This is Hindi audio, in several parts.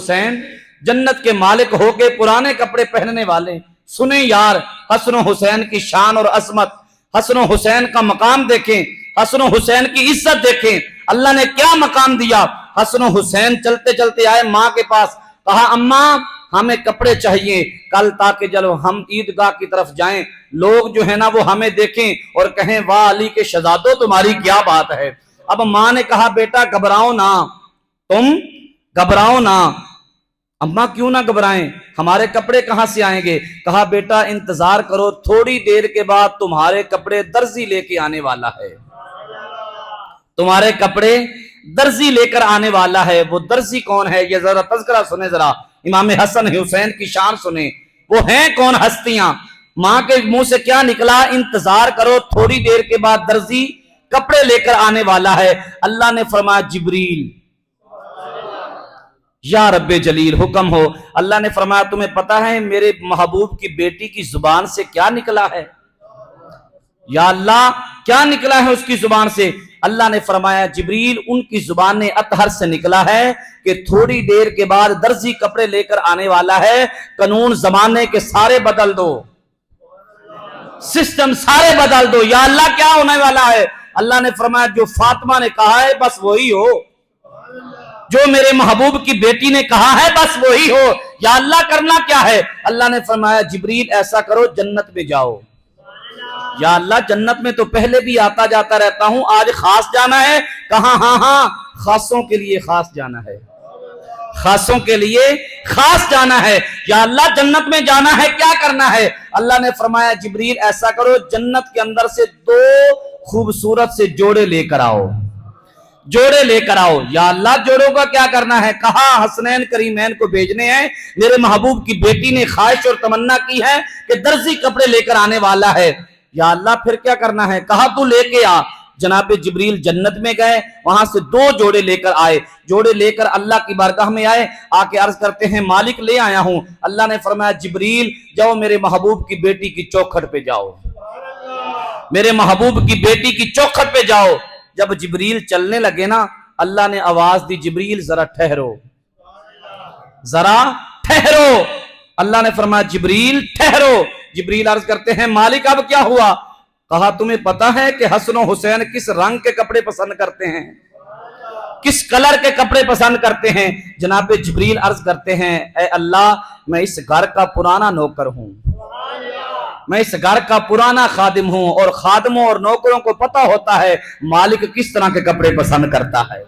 हुसैन जन्नत के मालिक होके पुराने कपड़े पहनने वाले। सुने यार, हसन हुसैन की शान और अजमत, हसन हुसैन का मकाम देखें, हसन हुसैन की इज्जत देखें। अल्लाह ने क्या मकाम दिया। हसन हुसैन चलते चलते आए माँ के पास, कहा अम्मा हमें कपड़े चाहिए कल, ताकि जब हम ईदगाह की तरफ जाएं लोग जो है ना वो हमें देखें और कहें वाह अली के शहजादो तुम्हारी क्या बात है। अब माँ ने कहा बेटा घबराओ ना, तुम घबराओ ना। अम्मा क्यों ना घबराएं, हमारे कपड़े कहां से आएंगे। कहा बेटा इंतजार करो, थोड़ी देर के बाद तुम्हारे कपड़े दर्जी लेके आने वाला है, तुम्हारे कपड़े दर्जी लेकर आने वाला है। वो दर्जी कौन है ये जरा तज़किरा सुने, जरा इमाम हसन हुसैन की शान सुने। वो हैं कौन हस्तियां। मां के मुंह से क्या निकला, इंतजार करो थोड़ी देर के बाद दर्जी कपड़े लेकर आने वाला है। अल्लाह ने फरमाया जिब्रील, या रब्बे जलील हुक्म हो। अल्लाह ने फरमाया तुम्हें पता है मेरे महबूब की बेटी की जुबान से क्या निकला है। या अल्लाह क्या निकला है उसकी जुबान से। अल्लाह ने फरमाया जिब्रील उनकी जुबान अतहर से निकला है कि थोड़ी देर के बाद दर्जी कपड़े लेकर आने वाला है। कानून जमाने के सारे बदल दो, सिस्टम सारे बदल दो। या अल्लाह क्या होने वाला है। अल्लाह ने फरमाया जो फातिमा ने कहा है बस वही हो, जो मेरे महबूब की बेटी ने कहा है बस वही हो। या अल्लाह करना क्या है। अल्लाह ने फरमाया जिब्रील ऐसा करो जन्नत में जाओ। या अल्लाह जन्नत में तो पहले भी आता जाता रहता हूं, आज खास जाना है। कहा हाँ, खासों के लिए खास जाना है, खासों के लिए खास जाना है। या अल्लाह जन्नत में जाना है, क्या करना है। अल्लाह ने फरमाया जिब्रील ऐसा करो जन्नत के अंदर से दो खूबसूरत से जोड़े लेकर आओ, जोड़े लेकर आओ। या अल्लाह जोड़ों का क्या करना है। कहा हसनैन करीमैन को भेजने हैं, मेरे महबूब की बेटी ने ख्वाहिश और तमन्ना की है कि दर्जी कपड़े लेकर आने वाला है। या अल्लाह फिर क्या करना है। कहा तू लेके आ। जनाबे जिब्रील जन्नत में गए, वहां से दो जोड़े लेकर आए। जोड़े लेकर अल्लाह की बारगाह में आए, आके अर्ज करते हैं मालिक ले आया हूं। अल्लाह ने फरमाया जिब्रील जाओ मेरे महबूब की बेटी की चौखट पे जाओ, मेरे महबूब की बेटी की चौखट पे जाओ। जब जिब्रील चलने लगे ना, अल्लाह ने आवाज दी जिब्रील जरा ठहरो, जरा ठहरो। अल्लाह ने फरमाया जिब्रील ठहरो। जिब्रील अर्ज करते हैं मालिक अब क्या हुआ। कहा तुम्हें पता है कि हसन हुसैन किस रंग के कपड़े पसंद करते हैं, किस कलर के कपड़े पसंद करते हैं। जनाब जिब्रील अर्ज करते हैं ए अल्लाह मैं इस घर का पुराना नौकर हूं, मैं इस घर का पुराना खादिम हूं और खादिमों और नौकरों को पता होता है मालिक किस तरह के कपड़े पसंद करता है।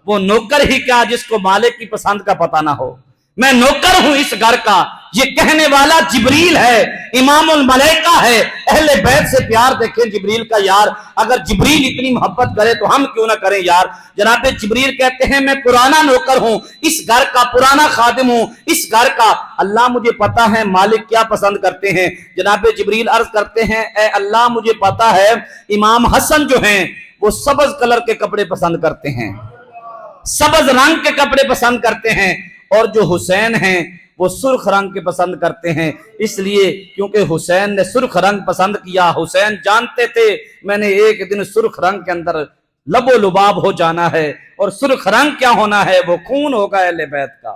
वो नौकर ही क्या जिसको मालिक की पसंद का पता ना हो। मैं नौकर हूं इस घर का। ये कहने वाला जिब्रील है, इमामुल मलाइका है। अहले बैत से प्यार देखें जिब्रील का यार। अगर जिब्रील इतनी मोहब्बत करे तो हम क्यों ना करें यार। जनाब जिब्रील कहते हैं मैं पुराना नौकर हूं, इस घर का पुराना खादिम हूं, इस घर का। अल्लाह मुझे पता है मालिक क्या पसंद करते हैं। जनाब जिब्रील अर्ज करते हैं ए अल्लाह मुझे पता है इमाम हसन जो हैं वो सबज कलर के कपड़े पसंद करते हैं, सबज रंग के कपड़े पसंद करते हैं। और जो हुसैन हैं वो सुर्ख रंग के पसंद करते हैं। इसलिए क्योंकि हुसैन ने सुर्ख रंग पसंद किया। हुसैन जानते थे मैंने एक दिन सुर्ख रंग के अंदर लबो लुबाब हो जाना है। और सुर्ख रंग क्या होना है, वो खून होगा अहले बैत का,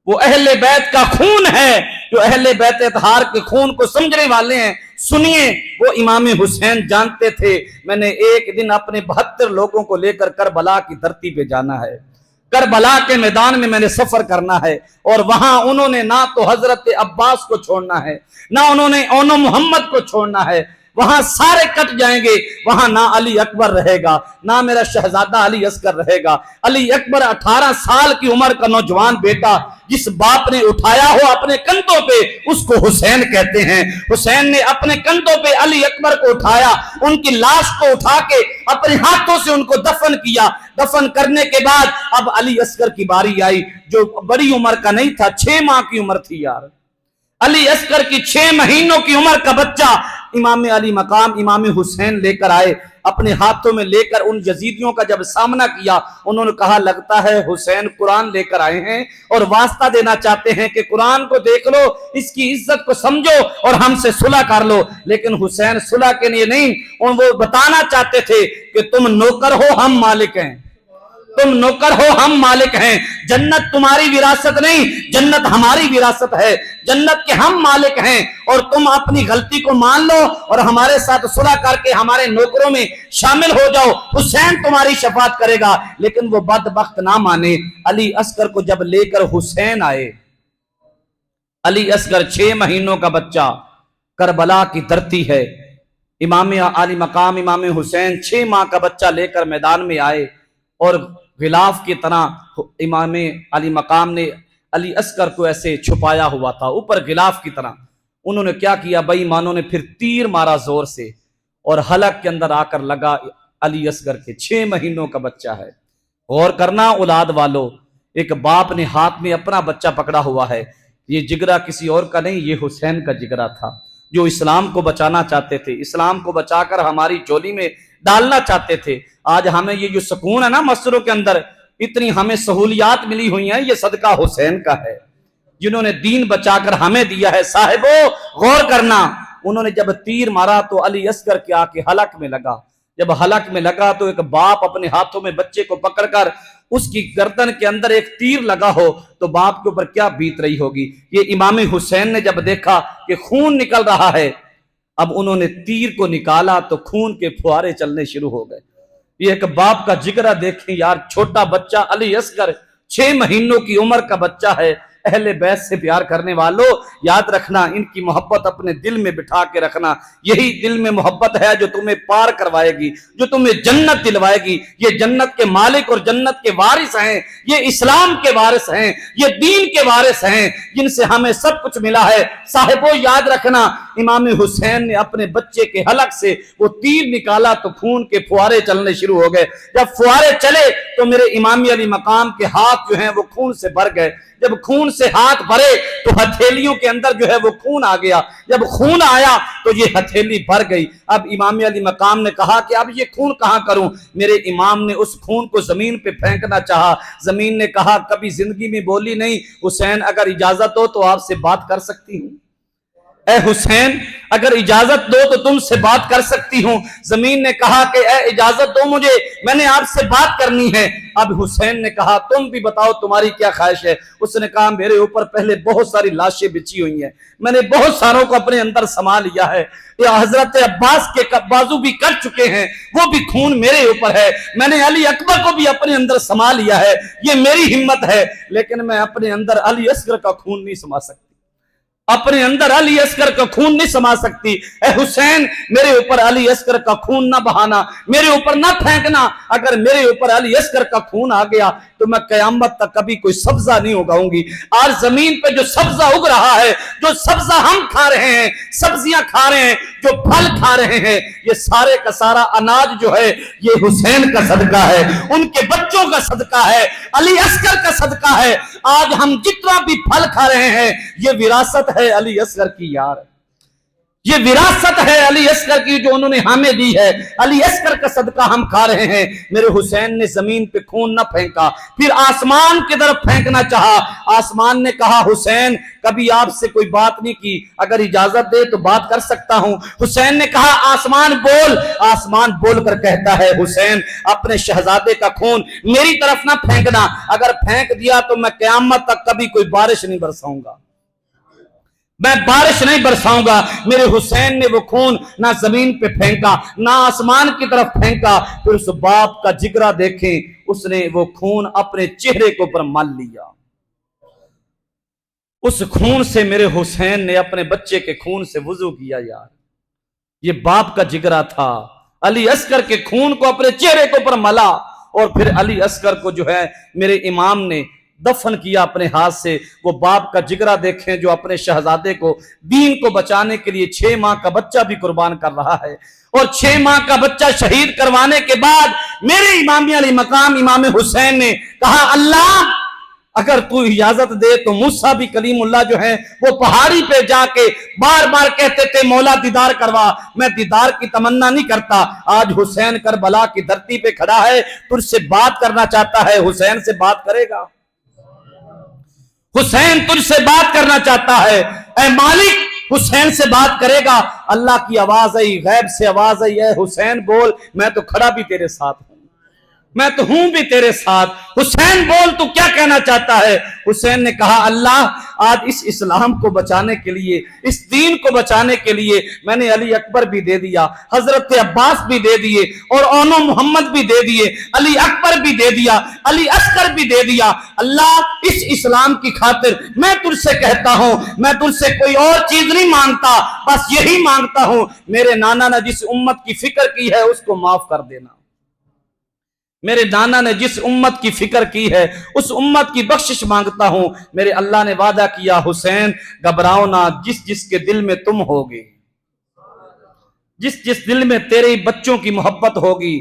वो अहले बैत का खून है। जो अहले बैत इत्हार के खून को समझने वाले हैं सुनिए, वो इमाम हुसैन जानते थे मैंने एक दिन अपने 72 लोगों को लेकर करबला की धरती पे जाना है, करबला के मैदान में मैंने सफर करना है। और वहां उन्होंने ना तो हजरत अब्बास को छोड़ना है, ना उन्होंने ओनो मोहम्मद को छोड़ना है। वहां सारे कट जाएंगे। वहां ना अली अकबर रहेगा, ना मेरा शहजादा अली असगर रहेगा। अली अकबर 18 साल की उम्र का नौजवान बेटा जिस बाप ने उठाया हो अपने कंधों पे उसको हुसैन कहते हैं। हुसैन ने अपने कंधों पे अली अकबर को उठाया, उनकी लाश को उठा के अपने हाथों से उनको दफन किया। दफन करने के बाद अब अली असगर की बारी आई, जो बड़ी उम्र का नहीं था, 6 माह की उम्र थी यार। अली असगर की 6 महीनों की उम्र का बच्चा इमाम अली मकाम इमाम हुसैन लेकर आए। अपने हाथों में लेकर उन यजीदियों का जब सामना किया, उन्होंने कहा लगता है हुसैन कुरान लेकर आए हैं और वास्ता देना चाहते हैं कि कुरान को देख लो, इसकी इज्जत को समझो और हमसे सुलह कर लो। लेकिन हुसैन सुलह के लिए नहीं, वो बताना चाहते थे कि तुम नौकर हो हम मालिक हैं, तुम नौकर हो, हम मालिक हैं। जन्नत तुम्हारी विरासत नहीं, जन्नत हमारी विरासत है। जन्नत के हम मालिक हैं और तुम अपनी गलती को मान लो और हमारे साथ सुलह करके हमारे नौकरों में शामिल हो जाओ। हुसैन तुम्हारी शफाअत करेगा। लेकिन वो बदबख्त ना माने। अली असगर को जब लेकर हुसैन आए, अली असगर 6 महीनों का बच्चा, करबला की धरती है, इमाम आली मकाम इमाम हुसैन 6 माह का बच्चा लेकर मैदान में आए और गिलाफ की तरह इमाम अली मकाम ने अली असगर को ऐसे छुपाया हुआ था, ऊपर गिलाफ की तरह। उन्होंने क्या किया, बेईमानों ने फिर तीर मारा जोर से और हलक के अंदर आकर लगा अली असगर के। 6 महीनों का बच्चा है। गौर करना औलाद वालों, एक बाप ने हाथ में अपना बच्चा पकड़ा हुआ है। ये जिगरा किसी और का नहीं, ये हुसैन का जिगरा था, जो इस्लाम को बचाना चाहते थे, इस्लाम को बचाकर हमारी झोली में डालना चाहते थे। आज हमें ये जो सुकून है ना मस्जिदों के अंदर, इतनी हमें सहूलियात मिली हुई हैं, ये सदका हुसैन का है, जिन्होंने दीन बचाकर हमें दिया है। साहिबो गौर करना, उन्होंने जब तीर मारा तो अली असगर के आके हलक में लगा। जब हलक में लगा तो एक बाप अपने हाथों में बच्चे को पकड़कर उसकी गर्दन के अंदर एक तीर लगा हो तो बाप के ऊपर क्या बीत रही होगी। ये इमाम हुसैन ने जब देखा कि खून निकल रहा है, अब उन्होंने तीर को निकाला तो खून के फुहारे चलने शुरू हो गए। ये एक बाप का जिगरा देखें यार, छोटा बच्चा अली असगर 6 महीनों की उम्र का बच्चा है। अहले बैत से प्यार करने वालों, याद रखना, इनकी मोहब्बत अपने दिल में बिठा के रखना। यही दिल में मोहब्बत है जो तुम्हें पार करवाएगी, जो तुम्हें जन्नत दिलवाएगी। ये जन्नत के मालिक और जन्नत के वारिस हैं, ये इस्लाम के वारिस हैं, ये दीन के वारिस हैं, जिनसे हमें सब कुछ मिला है। साहिबो याद रखना, इमाम हुसैन ने अपने बच्चे के हलक से वो तीर निकाला तो खून के फुहारे चलने शुरू हो गए। जब फुहारे चले तो मेरे इमाम अली मकाम के हाथ जो हैं वो खून से भर गए। जब खून से हाथ भरे तो हथेलियों के अंदर जो है वो खून आ गया। जब खून आया तो ये हथेली भर गई। अब इमाम अली मकाम ने कहा कि अब ये खून कहां करूं। मेरे इमाम ने उस खून को जमीन पे फेंकना चाहा। जमीन ने कहा कभी जिंदगी में बोली नहीं, हुसैन अगर इजाजत हो तो आपसे बात कर सकती हूं। ए हुसैन अगर इजाजत दो तो तुमसे बात कर सकती हूं। जमीन ने कहा कि ए इजाजत दो मुझे, मैंने आपसे बात करनी है। अब हुसैन ने कहा तुम भी बताओ तुम्हारी क्या ख्वाहिश है। उसने कहा मेरे ऊपर पहले बहुत सारी लाशें बिछी हुई हैं, मैंने बहुत सारों को अपने अंदर समा लिया है। ये हजरत अब्बास के बाजू भी कर चुके हैं, वो भी खून मेरे ऊपर है। मैंने अली अकबर को भी अपने अंदर समा लिया है, ये मेरी हिम्मत है। लेकिन मैं अपने अंदर अली असगर का खून नहीं समा सकती, अपने अंदर अली असगर का खून नहीं समा सकती। ए हुसैन मेरे ऊपर अली असगर का खून ना बहाना, मेरे ऊपर ना फेंकना। अगर मेरे ऊपर अली असगर का खून आ गया तो मैं कयामत तक कभी कोई सब्जा नहीं उगाऊंगी। आज जमीन पे जो सब्जा उग रहा है, जो सब्जा हम खा रहे हैं, सब्जियां खा रहे हैं, जो फल खा रहे हैं, ये सारे का सारा अनाज जो है ये हुसैन का सदका है, उनके बच्चों का सदका है, अली असगर का सदका है। आज हम जितना भी फल खा रहे हैं ये विरासत है अली असगर की यार, ये विरासत है अली असगर की जो उन्होंने हमें दी है। अली असगर का सदका हम खा रहे हैं। मेरे हुसैन ने जमीन पे खून ना फेंका, फिर आसमान की तरफ फेंकना चाहा। आसमान ने कहा हुसैन कभी आपसे कोई बात नहीं की, अगर इजाजत दे तो बात कर सकता हूं। हुसैन ने कहा आसमान बोल। आसमान बोलकर कहता है हुसैन अपने शहजादे का खून मेरी तरफ ना फेंकना, अगर फेंक दिया तो मैं क़यामत तक कभी कोई बारिश नहीं बरसाऊंगा, मैं बारिश नहीं बरसाऊंगा। मेरे हुसैन ने वो खून ना जमीन पे फेंका ना आसमान की तरफ फेंका। फिर उस बाप का जिगरा देखें, उसने वो खून अपने चेहरे के ऊपर मल लिया। उस खून से मेरे हुसैन ने अपने बच्चे के खून से वुजू किया यार, ये बाप का जिगरा था। अली असगर के खून को अपने चेहरे के ऊपर मला और फिर अली असगर को जो है मेरे इमाम ने दफन किया अपने हाथ से। वो बाप का जिगरा देखें जो अपने शहजादे को दीन को बचाने के लिए 6 माह का बच्चा भी कुर्बान कर रहा है। और 6 माह का बच्चा शहीद करवाने के बाद मेरे इमाम अली मकाम इमाम हुसैन ने कहा अल्लाह अगर तू इजाजत दे तो मूसा भी कलीमुल्लाह जो है वो पहाड़ी पे जाके बार बार कहते थे मौला दीदार करवा, मैं दीदार की तमन्ना नहीं करता। आज हुसैन करबला की धरती पे खड़ा है, तुझसे बात करना चाहता है, हुसैन से बात करेगा, हुसैन तुझसे बात करना चाहता है। ऐ मालिक हुसैन से बात करेगा। अल्लाह की आवाज आई, गैब से आवाज आई, है हुसैन बोल, मैं तो खड़ा भी तेरे साथ हूं। मैं तो हूं भी तेरे साथ। हुसैन बोल तू क्या कहना चाहता है? हुसैन ने कहा अल्लाह आज इस इस्लाम को बचाने के लिए, इस दीन को बचाने के लिए मैंने अली अकबर भी दे दिया, हजरत अब्बास भी दे दिए और ओनो मोहम्मद भी दे दिए, अली अकबर भी दे दिया, अली असगर भी दे दिया। अल्लाह इस इस्लाम की खातिर मैं तुझसे कहता हूं, मैं तुझसे कोई और चीज नहीं मांगता, बस यही मांगता हूं मेरे नाना ने जिस उम्मत की फिक्र की है उसको माफ कर देना। मेरे नाना ने जिस उम्मत की फिक्र की है उस उम्मत की बख्शिश मांगता हूं। मेरे अल्लाह ने वादा किया हुसैन घबराओ ना, जिस जिसके दिल में तुम होगे, जिस जिस दिल में तेरे बच्चों की मोहब्बत होगी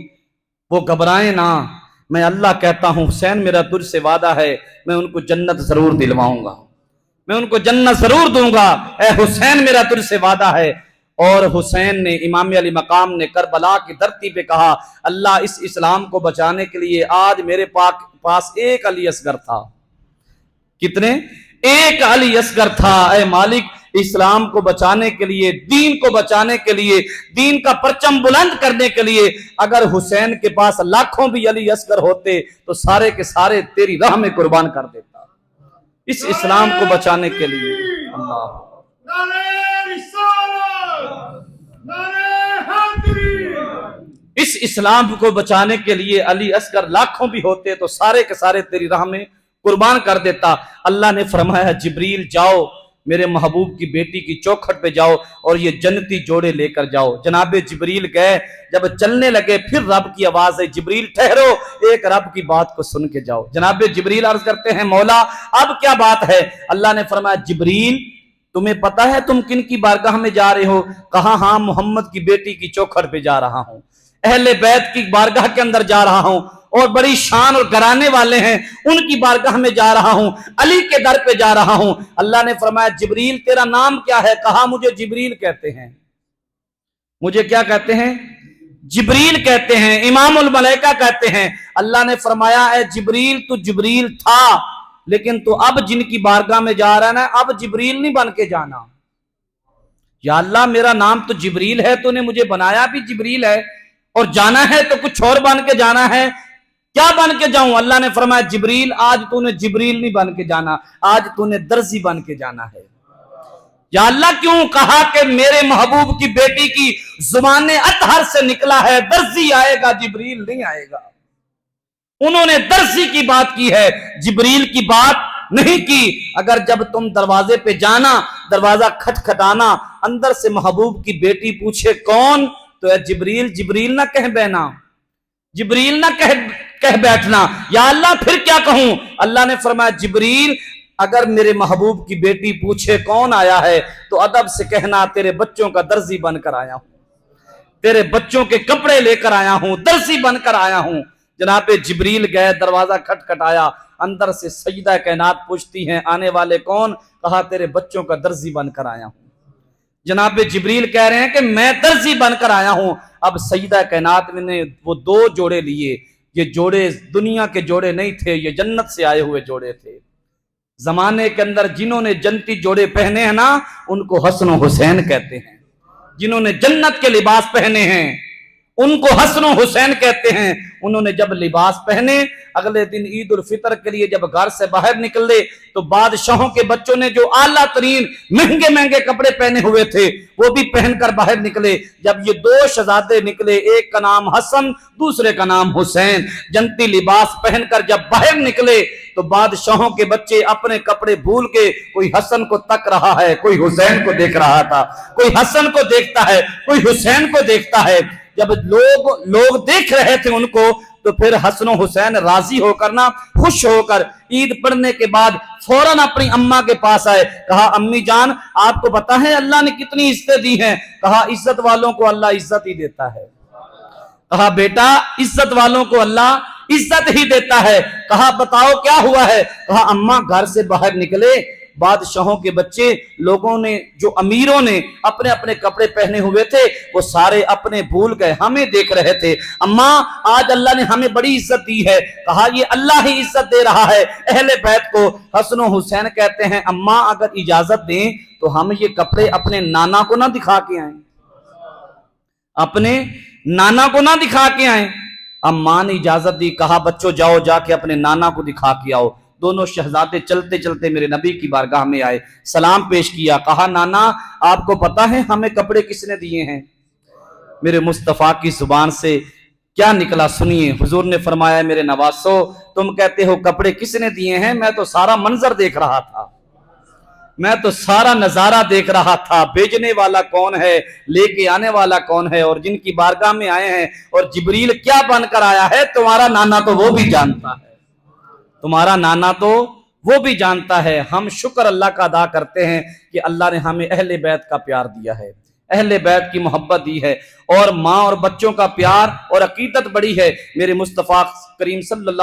वो घबराए ना। मैं अल्लाह कहता हूं हुसैन मेरा तुझसे वादा है, मैं उनको जन्नत जरूर दिलवाऊंगा, मैं उनको जन्नत जरूर दूंगा। ए हुसैन मेरा तुझसे वादा है। और हुसैन ने, इमाम अली मकाम ने करबला की धरती पे कहा अल्लाह इस इस्लाम को बचाने के लिए आज मेरे पास एक अली असगर था। कितने? एक अली असगर था। ए मालिक इस्लाम को बचाने के लिए, दीन को बचाने के लिए, दीन का परचम बुलंद करने के लिए अगर हुसैन के पास लाखों भी अली असगर होते तो सारे के सारे तेरी राह में कुर्बान कर देता इस इस्लाम को बचाने के लिए। अल्लाह इस इस्लाम को बचाने के लिए अली असगर लाखों भी होते तो सारे के सारे तेरी राह में कुर्बान कर देता। अल्लाह ने फरमाया जिब्रील जाओ मेरे महबूब की बेटी की चौखट पे जाओ और ये जन्नती जोड़े लेकर जाओ। जनाबे जिब्रील गए, जब चलने लगे फिर रब की आवाज है जिब्रील ठहरो, एक रब की बात को सुन के जाओ। जनाबे जिब्रील अर्ज करते हैं मौला अब क्या बात है? अल्लाह ने फरमाया जिब्रील तुम्हें पता है तुम किन की बारगाह में जा रहे हो? कहा हाँ मोहम्मद की बेटी की चौखट पे जा रहा हूं, अहले बैत की बारगाह के अंदर जा रहा हूं और बड़ी शान और घराने वाले हैं उनकी बारगाह में जा रहा हूं, अली के दर पे जा रहा हूं। अल्लाह ने फरमाया जिब्रील तेरा नाम क्या है? कहा मुझे जिब्रील कहते हैं। मुझे क्या कहते हैं? जिब्रील कहते हैं, इमामुल मलाइका कहते हैं। अल्लाह ने फरमाया ए जिब्रील तू जिब्रील था लेकिन तू अब जिनकी बारगाह में जा रहा है ना अब जिब्रील नहीं बन के जाना। या अल्लाह मेरा नाम तो जिब्रील है, तूने मुझे बनाया भी जिब्रील है और जाना है तो कुछ और बन के जाना है, क्या बन के जाऊं? अल्लाह ने फरमाया जिब्रील आज तूने जिब्रील नहीं बन के जाना, आज तूने दर्जी बन के जाना है। या अल्लाह क्यों? कहा कि मेरे महबूब की बेटी की जुबान अतहर से निकला है दर्जी आएगा जिब्रील नहीं आएगा। उन्होंने दर्जी की बात की है, जिब्रील की बात नहीं की। अगर जब तुम दरवाजे पे जाना, दरवाजा खटखटाना, अंदर से महबूब की बेटी पूछे कौन, तो जिब्रील जिब्रील ना कह बैठना, जिब्रील ना कह बैठना। या अल्लाह फिर क्या कहूं? अल्लाह ने फरमाया जिब्रील अगर मेरे महबूब की बेटी पूछे कौन आया है तो अदब से कहना तेरे बच्चों का दर्जी बनकर आया हूं, तेरे बच्चों के कपड़े लेकर आया हूं, दर्जी बनकर आया हूं। जनाबे जिब्रील गए, दरवाजा खटखटाया, अंदर से सईदा कायनात पूछती हैं आने वाले कौन? कहा तेरे बच्चों का दर्जी बनकर आया हूं। जनाबे जिब्रील कह रहे हैं कि मैं दर्जी बनकर आया हूं। अब सईदा कायनात ने वो दो जोड़े लिए, ये जोड़े दुनिया के जोड़े नहीं थे, ये जन्नत से आए हुए जोड़े थे। जमाने के अंदर जिन्होंने जन्नती जोड़े पहने हैं ना उनको हसन हुसैन कहते हैं, जिन्होंने जन्नत के लिबास पहने हैं उनको हसन हुसैन कहते हैं। उन्होंने जब लिबास पहने, अगले दिन ईद उल फितर के लिए जब घर से बाहर निकले तो बादशाहों के बच्चों ने जो आला तरीन महंगे महंगे कपड़े पहने हुए थे वो भी पहनकर बाहर निकले। जब ये दो शहजादे निकले, एक का नाम हसन दूसरे का नाम हुसैन, जन्नती लिबास पहनकर जब बाहर निकले तो बादशाहों के बच्चे अपने कपड़े भूल के कोई हसन को तक रहा है, कोई हुसैन को देख रहा था, कोई हसन को देखता है, कोई हुसैन को देखता है। जब लोग देख रहे थे उनको तो फिर हसन हुसैन राजी होकर ना, खुश होकर ईद पढ़ने के बाद फौरन अपनी अम्मा के पास आए। कहा अम्मी जान आपको पता है अल्लाह ने कितनी इज्जत दी है? कहा इज्जत वालों को अल्लाह इज्जत ही देता है। कहा बेटा इज्जत वालों को अल्लाह इज्जत ही देता है। कहा बताओ क्या हुआ है? कहा अम्मा घर से बाहर निकले, बादशाहों के बच्चे, लोगों ने, जो अमीरों ने अपने अपने कपड़े पहने हुए थे वो सारे अपने भूल गए, हमें देख रहे थे। अम्मा आज अल्लाह ने हमें बड़ी इज्जत दी है। कहा ये अल्लाह ही इज्जत दे रहा है अहले बैत को। हसन हुसैन कहते हैं अम्मा अगर इजाजत दें तो हम ये कपड़े अपने नाना को ना दिखा के आए, अपने नाना को ना दिखा के आए। अम्मा ने इजाजत दी, कहा बच्चों जाओ जाके अपने नाना को दिखा के आओ। दोनों शहजादे चलते चलते मेरे नबी की बारगाह में आए, सलाम पेश किया, कहा नाना आपको पता है हमें कपड़े किसने दिए हैं? मेरे मुस्तफ़ा की जुबान से क्या निकला सुनिए। हुजूर ने फरमाया मेरे नवासो तुम कहते हो कपड़े किसने दिए हैं, मैं तो सारा मंजर देख रहा था, मैं तो सारा नजारा देख रहा था। भेजने वाला कौन है, लेके आने वाला कौन है, और जिनकी बारगाह में आए हैं और जिब्रील क्या बनकर आया है, तुम्हारा नाना तो वो भी जानता है, तुम्हारा नाना तो वो भी जानता है। हम शुक्र अल्लाह का अदा करते हैं कि अल्लाह ने हमें अहले बैत का प्यार दिया है, अहले बैत की मोहब्बत दी है, और माँ और बच्चों का प्यार और अकीदत बड़ी है। मेरे मुस्तफ़ा करीम सल्लल्लाहु